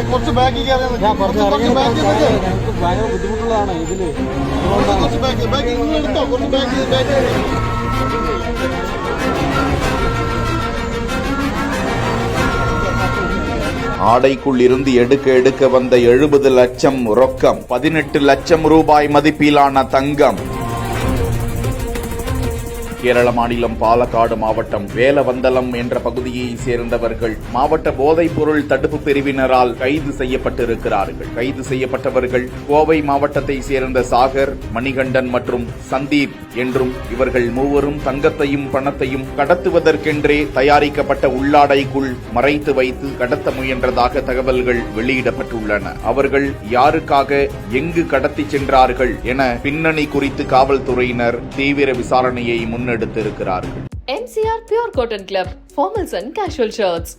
കുറച്ച് ബാക്കിൽ ഭയങ്കര ബുദ്ധിമുട്ടുള്ളതാണ് ഇതില്. കുറച്ച് ബാക്കിൽ എടുത്തോ, കുറച്ച് ബാക്കിൽ ஆடைக்குள் இருந்து எடுக்க வந்த 70 லட்சம் ரொக்கம், 18 லட்சம் ரூபாய் மதிப்பிலான தங்கம். கேரள மாநிலம் பாலக்காடு மாவட்டம் வேலவந்தலம் என்ற பகுதியை சேர்ந்தவர்கள் மாவட்ட போதைப் பொருள் தடுப்பு பிரிவினரால் கைது செய்யப்பட்டிருக்கிறார்கள். கைது செய்யப்பட்டவர்கள் கோவை மாவட்டத்தை சேர்ந்த சாகர், மணிகண்டன் மற்றும் சந்தீப் என்றும் இவர்கள் மூவரும் தங்கத்தையும் பணத்தையும் கடத்துவதற்கென்றே தயாரிக்கப்பட்ட உள்ளாடைக்குள் மறைத்து வைத்து கடத்த முயன்றதாக தகவல்கள் வெளியிடப்பட்டுள்ளன. அவர்கள் யாருக்காக எங்கு கடத்தி சென்றார்கள் என பின்னணி குறித்து காவல்துறையினர் தீவிர விசாரணையை முன்னெடுத்திருக்கிறார்கள். MCR Pure Cotton Club, formals and casual shirts.